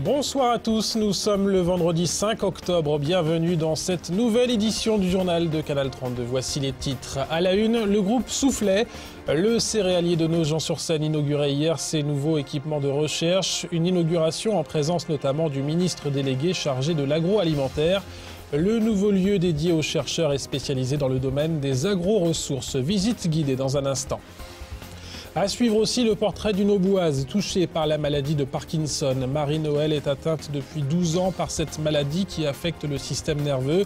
Bonsoir à tous, nous sommes le vendredi 5 octobre. Bienvenue dans cette nouvelle édition du journal de Canal 32. Voici les titres. À la une, le groupe Soufflet. Le céréalier de Nogent-sur-Seine inaugurait hier ses nouveaux équipements de recherche. Une inauguration en présence notamment du ministre délégué chargé de l'agroalimentaire. Le nouveau lieu dédié aux chercheurs est spécialisé dans le domaine des agro-ressources. Visite guidée dans un instant. À suivre aussi le portrait d'une Auboise touchée par la maladie de Parkinson. Marie-Noël est atteinte depuis 12 ans par cette maladie qui affecte le système nerveux.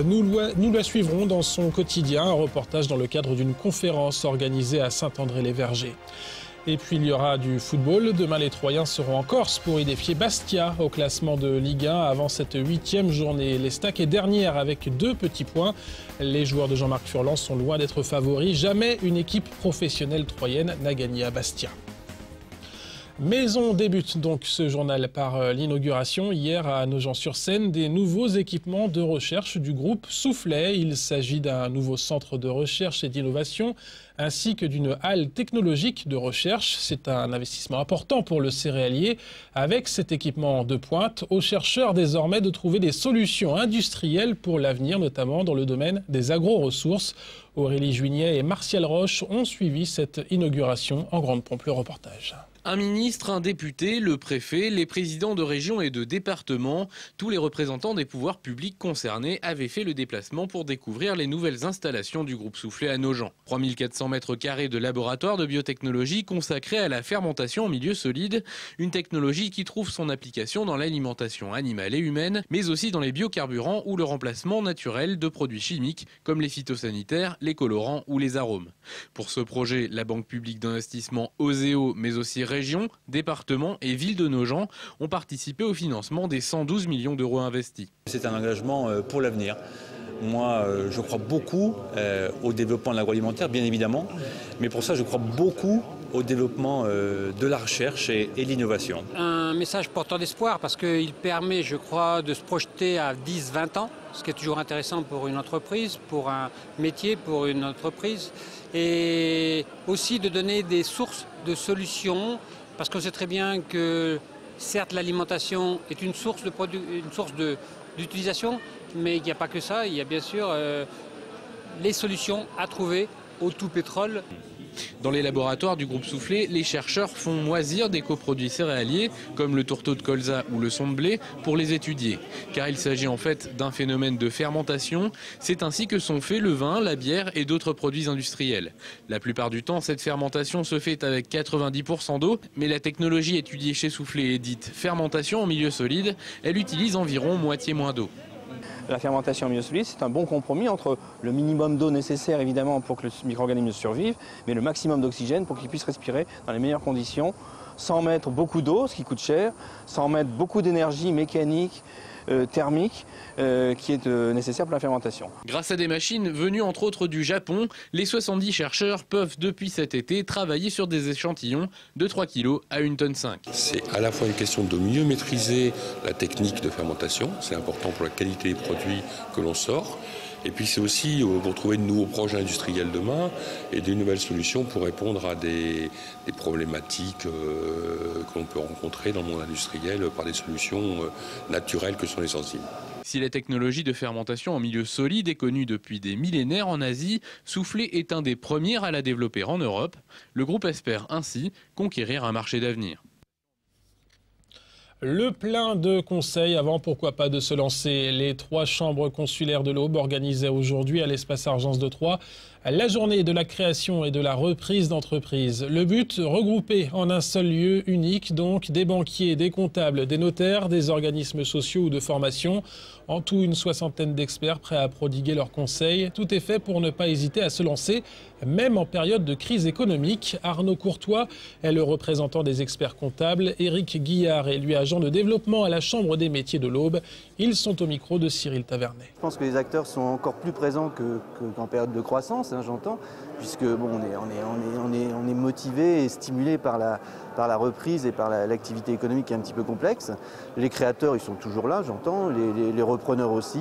Nous la suivrons dans son quotidien, un reportage dans le cadre d'une conférence organisée à Saint-André-les-Vergers. Et puis il y aura du football. Demain, les Troyens seront en Corse pour y défier Bastia au classement de Ligue 1 avant cette 8e journée. L'Estac est dernière avec 2 petits points. Les joueurs de Jean-Marc Furlan sont loin d'être favoris. Jamais une équipe professionnelle troyenne n'a gagné à Bastia. Mais on débute donc ce journal par l'inauguration hier à Nogent-sur-Seine des nouveaux équipements de recherche du groupe Soufflet. Il s'agit d'un nouveau centre de recherche et d'innovation ainsi que d'une halle technologique de recherche. C'est un investissement important pour le céréalier. Avec cet équipement de pointe, aux chercheurs désormais de trouver des solutions industrielles pour l'avenir, notamment dans le domaine des agro-ressources. Aurélie Juignet et Martial Roche ont suivi cette inauguration en grande pompe. Le reportage. Un ministre, un député, le préfet, les présidents de régions et de départements, tous les représentants des pouvoirs publics concernés avaient fait le déplacement pour découvrir les nouvelles installations du groupe Soufflet à Nogent. 3400 mètres carrés de laboratoire de biotechnologie consacré à la fermentation en milieu solide, une technologie qui trouve son application dans l'alimentation animale et humaine, mais aussi dans les biocarburants ou le remplacement naturel de produits chimiques comme les phytosanitaires, les colorants ou les arômes. Pour ce projet, la Banque publique d'investissement OSEO, mais aussi régions, départements et villes de Nogent ont participé au financement des 112 millions d'euros investis. C'est un engagement pour l'avenir. Moi, je crois beaucoup au développement de l'agroalimentaire, bien évidemment, mais pour ça, je crois beaucoup au développement de la recherche et l'innovation. Un message porteur d'espoir parce qu'il permet, je crois, de se projeter à 10-20 ans, ce qui est toujours intéressant pour une entreprise, pour un métier, pour une entreprise, et aussi de donner des sources de solutions, parce qu'on sait très bien que certes l'alimentation est une source d'utilisation, mais il n'y a pas que ça, il y a bien sûr les solutions à trouver au tout pétrole. Dans les laboratoires du groupe Soufflet, les chercheurs font moisir des coproduits céréaliers comme le tourteau de colza ou le son de blé pour les étudier. Car il s'agit en fait d'un phénomène de fermentation. C'est ainsi que sont faits le vin, la bière et d'autres produits industriels. La plupart du temps, cette fermentation se fait avec 90% d'eau, mais la technologie étudiée chez Soufflet est dite fermentation en milieu solide. Elle utilise environ moitié moins d'eau. La fermentation en milieu solide, c'est un bon compromis entre le minimum d'eau nécessaire évidemment pour que le micro-organisme survive, mais le maximum d'oxygène pour qu'il puisse respirer dans les meilleures conditions, sans mettre beaucoup d'eau, ce qui coûte cher, sans mettre beaucoup d'énergie mécanique, thermique, qui est nécessaire pour la fermentation. Grâce à des machines venues entre autres du Japon, les 70 chercheurs peuvent depuis cet été travailler sur des échantillons de 3 kg à 1,5 tonne. C'est à la fois une question de mieux maîtriser la technique de fermentation, c'est important pour la qualité des produits que l'on sort. Et puis c'est aussi pour trouver de nouveaux projets industriels demain et des nouvelles solutions pour répondre à des problématiques que l'on peut rencontrer dans le monde industriel par des solutions naturelles que sont les enzymes. Si la technologie de fermentation en milieu solide est connue depuis des millénaires en Asie, Soufflet est un des premiers à la développer en Europe. Le groupe espère ainsi conquérir un marché d'avenir. Le plein de conseils avant, pourquoi pas, de se lancer. Les 3 chambres consulaires de l'Aube organisaient aujourd'hui à l'espace Argence de Troyes la journée de la création et de la reprise d'entreprise. Le but, regrouper en un seul lieu unique, donc des banquiers, des comptables, des notaires, des organismes sociaux ou de formation. En tout, une 60aine d'experts prêts à prodiguer leurs conseils. Tout est fait pour ne pas hésiter à se lancer, même en période de crise économique. Arnaud Courtois est le représentant des experts comptables. Éric Guillard est lui agent de développement à la Chambre des métiers de l'Aube. Ils sont au micro de Cyril Tavernet. Je pense que les acteurs sont encore plus présents qu'en période de croissance. chance, hein, j'entends, puisque bon, on est motivé et stimulé par la reprise et par l'activité économique qui est un petit peu complexe. Les créateurs, ils sont toujours là, j'entends, les repreneurs aussi.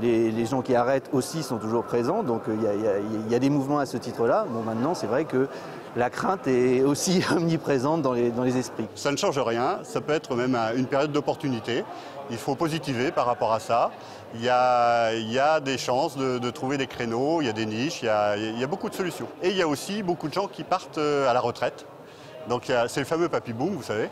Les gens qui arrêtent aussi sont toujours présents, donc il y a des mouvements à ce titre-là. Bon, maintenant, c'est vrai que la crainte est aussi omniprésente dans les esprits. Ça ne change rien, ça peut être même une période d'opportunité. Il faut positiver par rapport à ça. Il y a des chances de trouver des créneaux, il y a des niches, il y a beaucoup de solutions. Et il y a aussi beaucoup de gens qui partent à la retraite. Donc c'est le fameux papy boom, vous savez,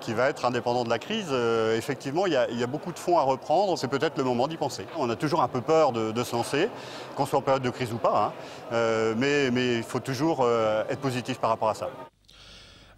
qui va être indépendant de la crise. Effectivement, il y a beaucoup de fonds à reprendre, c'est peut-être le moment d'y penser. On a toujours un peu peur de se lancer, qu'on soit en période de crise ou pas, hein. Mais il faut toujours être positif par rapport à ça.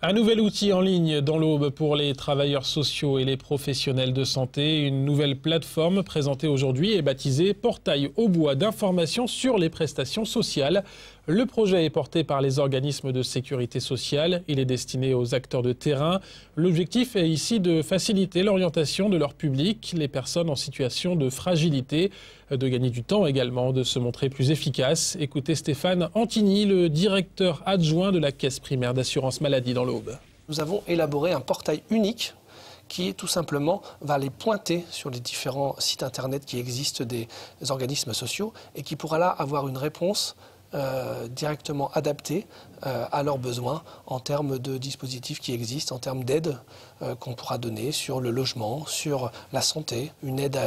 Un nouvel outil en ligne dans l'Aube pour les travailleurs sociaux et les professionnels de santé. Une nouvelle plateforme présentée aujourd'hui est baptisée Portail Aubois d'information sur les prestations sociales. Le projet est porté par les organismes de sécurité sociale. Il est destiné aux acteurs de terrain. L'objectif est ici de faciliter l'orientation de leur public, les personnes en situation de fragilité, de gagner du temps également, de se montrer plus efficace. Écoutez Stéphane Antigny, le directeur adjoint de la Caisse primaire d'assurance maladie dans l'Aube. Nous avons élaboré un portail unique qui tout simplement va les pointer sur les différents sites internet qui existent des organismes sociaux et qui pourra là avoir une réponse directement adaptés à leurs besoins en termes de dispositifs qui existent, en termes d'aide qu'on pourra donner sur le logement, sur la santé, une aide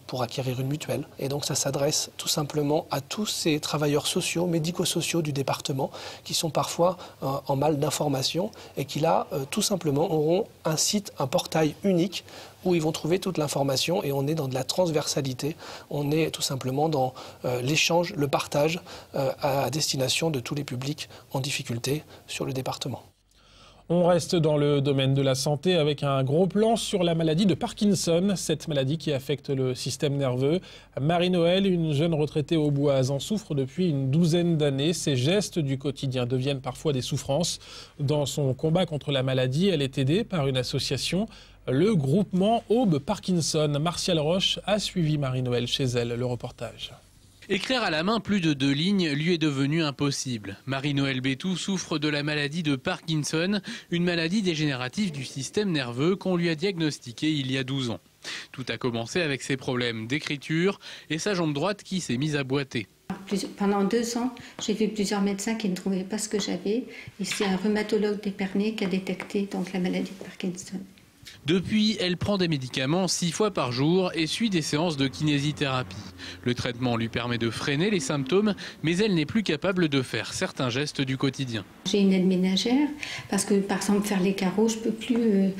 pour acquérir une mutuelle. Et donc ça s'adresse tout simplement à tous ces travailleurs sociaux, médico-sociaux du département qui sont parfois en mal d'information et qui là tout simplement auront un site, un portail unique où ils vont trouver toute l'information et on est dans de la transversalité, on est tout simplement dans l'échange, le partage à destination de tous les publics en difficulté sur le département. On reste dans le domaine de la santé avec un gros plan sur la maladie de Parkinson, cette maladie qui affecte le système nerveux. Marie-Noël, une jeune retraitée auboise, en souffre depuis une douzaine d'années. Ses gestes du quotidien deviennent parfois des souffrances. Dans son combat contre la maladie, elle est aidée par une association, le groupement Aube Parkinson. Martial Roche a suivi Marie-Noël chez elle. Le reportage. Écrire à la main plus de 2 lignes lui est devenu impossible. Marie-Noël Bétou souffre de la maladie de Parkinson, une maladie dégénérative du système nerveux qu'on lui a diagnostiquée il y a 12 ans. Tout a commencé avec ses problèmes d'écriture et sa jambe droite qui s'est mise à boiter. Pendant 2 ans, j'ai vu plusieurs médecins qui ne trouvaient pas ce que j'avais. Et c'est un rhumatologue d'Épernay qui a détecté donc la maladie de Parkinson. Depuis, elle prend des médicaments 6 fois par jour et suit des séances de kinésithérapie. Le traitement lui permet de freiner les symptômes, mais elle n'est plus capable de faire certains gestes du quotidien. J'ai une aide ménagère parce que, par exemple, faire les carreaux, je ne peux plus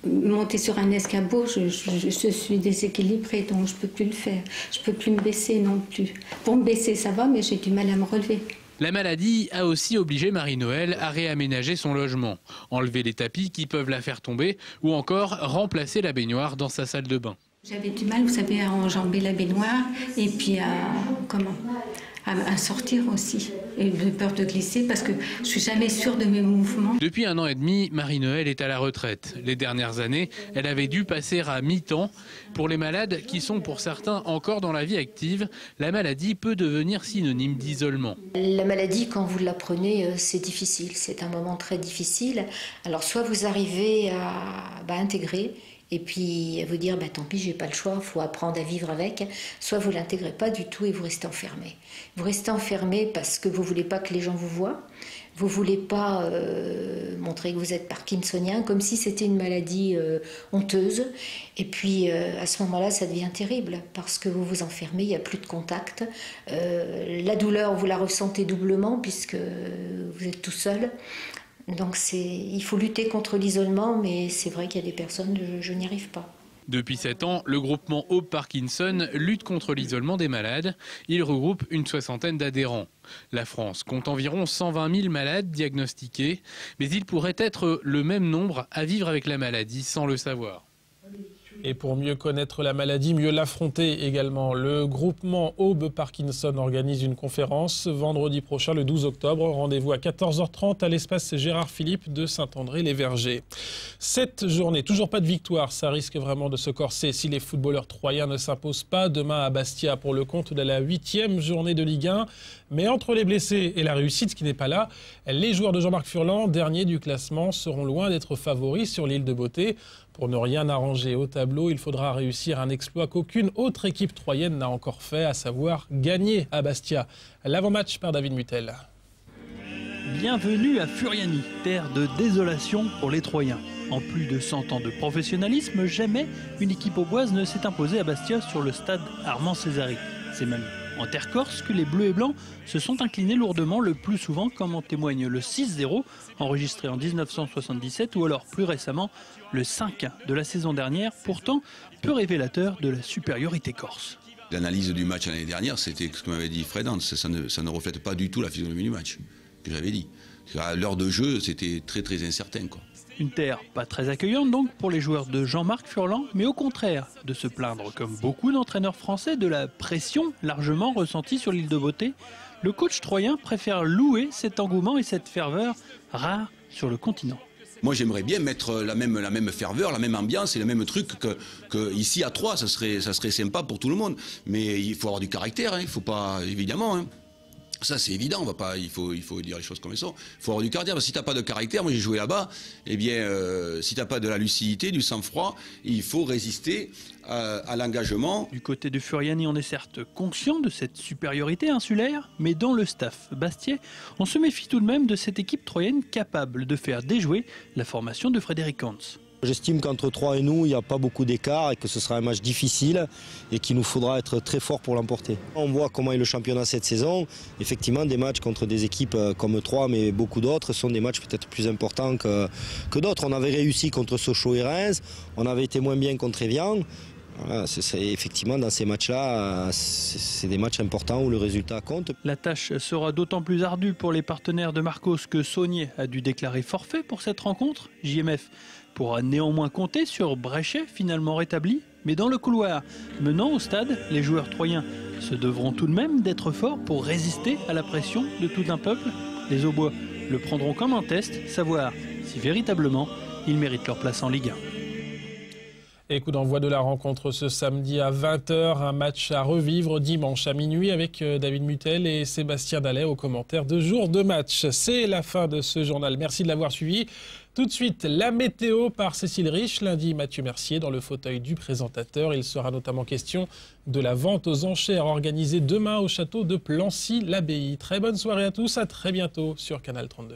monter sur un escabeau, je suis déséquilibrée, donc je ne peux plus le faire. Je ne peux plus me baisser non plus. Pour me baisser, ça va, mais j'ai du mal à me relever. La maladie a aussi obligé Marie-Noël à réaménager son logement, enlever les tapis qui peuvent la faire tomber ou encore remplacer la baignoire dans sa salle de bain. J'avais du mal, vous savez, à enjamber la baignoire et puis à sortir aussi. Et de peur de glisser parce que je ne suis jamais sûre de mes mouvements. Depuis 1 an et demi, Marie-Noël est à la retraite. Les dernières années, elle avait dû passer à mi-temps. Pour les malades qui sont pour certains encore dans la vie active, la maladie peut devenir synonyme d'isolement. La maladie, quand vous l'apprenez, c'est difficile. C'est un moment très difficile. Alors soit vous arrivez à intégrer et puis vous dire tant pis, j'ai pas le choix, il faut apprendre à vivre avec, soit vous l'intégrez pas du tout et vous restez enfermé. Vous restez enfermé parce que vous voulez pas que les gens vous voient, vous voulez pas montrer que vous êtes parkinsonien, comme si c'était une maladie honteuse. Et puis à ce moment-là, ça devient terrible parce que vous vous enfermez, il n'y a plus de contact. La douleur, vous la ressentez doublement puisque vous êtes tout seul. Donc il faut lutter contre l'isolement, mais c'est vrai qu'il y a des personnes, je n'y arrive pas. Depuis 7 ans, le groupement Aube Parkinson lutte contre l'isolement des malades. Il regroupe une 60aine d'adhérents. La France compte environ 120 000 malades diagnostiqués, mais il pourrait être le même nombre à vivre avec la maladie sans le savoir. Et pour mieux connaître la maladie, mieux l'affronter également, le groupement Aube Parkinson organise une conférence vendredi prochain, le 12 octobre. Rendez-vous à 14h30 à l'espace Gérard Philippe de Saint-André-les-Vergers. Cette journée, toujours pas de victoire, ça risque vraiment de se corser si les footballeurs troyens ne s'imposent pas demain à Bastia pour le compte de la 8e journée de Ligue 1. Mais entre les blessés et la réussite qui n'est pas là, les joueurs de Jean-Marc Furlan, dernier du classement, seront loin d'être favoris sur l'île de Beauté. Pour ne rien arranger au tableau, il faudra réussir un exploit qu'aucune autre équipe troyenne n'a encore fait, à savoir gagner à Bastia. L'avant-match par David Mutel. Bienvenue à Furiani, terre de désolation pour les Troyens. En plus de 100 ans de professionnalisme, jamais une équipe auboise ne s'est imposée à Bastia sur le stade Armand Césari. C'est même en terre corse que les Bleus et Blancs se sont inclinés lourdement le plus souvent, comme en témoigne le 6-0 enregistré en 1977 ou alors plus récemment le 5-1 de la saison dernière, pourtant peu révélateur de la supériorité corse. L'analyse du match l'année dernière, c'était ce que m'avait dit Fred Hans, ça ne reflète pas du tout la physionomie du match, que j'avais dit. À l'heure de jeu, c'était très incertain, quoi. Une terre pas très accueillante donc pour les joueurs de Jean-Marc Furlan, mais au contraire de se plaindre, comme beaucoup d'entraîneurs français, de la pression largement ressentie sur l'île de Beauté, le coach troyen préfère louer cet engouement et cette ferveur rare sur le continent. Moi j'aimerais bien mettre la même ferveur, la même ambiance et le même truc que ici à Troyes, ça serait sympa pour tout le monde. Mais il faut avoir du caractère, hein, il faut pas, évidemment. Hein. Ça c'est évident, il faut dire les choses comme elles sont. Il faut avoir du caractère, parce que si t'as pas de caractère, moi j'ai joué là-bas, eh bien si t'as pas de la lucidité, du sang-froid, il faut résister à l'engagement. Du côté du Furiani, on est certes conscient de cette supériorité insulaire, mais dans le staff bastiais, on se méfie tout de même de cette équipe troyenne capable de faire déjouer la formation de Frédéric Hans. J'estime qu'entre Troyes et nous, il n'y a pas beaucoup d'écart et que ce sera un match difficile et qu'il nous faudra être très fort pour l'emporter. On voit comment est le championnat cette saison. Effectivement, des matchs contre des équipes comme Troyes, mais beaucoup d'autres, sont des matchs peut-être plus importants que d'autres. On avait réussi contre Sochaux et Reims, on avait été moins bien contre Évian. Voilà, effectivement, dans ces matchs-là, c'est des matchs importants où le résultat compte. La tâche sera d'autant plus ardue pour les partenaires de Marcos que Saunier a dû déclarer forfait pour cette rencontre. JMF pourra néanmoins compter sur Bréchet, finalement rétabli. Mais dans le couloir menant au stade, les joueurs troyens se devront tout de même d'être forts pour résister à la pression de tout un peuple. Les Aubois le prendront comme un test, savoir si véritablement ils méritent leur place en Ligue 1. Et coup d'envoi de la rencontre ce samedi à 20h, un match à revivre dimanche à minuit avec David Mutel et Sébastien Dallet aux commentaires de jour de match. C'est la fin de ce journal. Merci de l'avoir suivi. Tout de suite, la météo par Cécile Rich. Lundi, Mathieu Mercier dans le fauteuil du présentateur. Il sera notamment question de la vente aux enchères organisée demain au château de Plancy-l'Abbaye. Très bonne soirée à tous, à très bientôt sur Canal 32.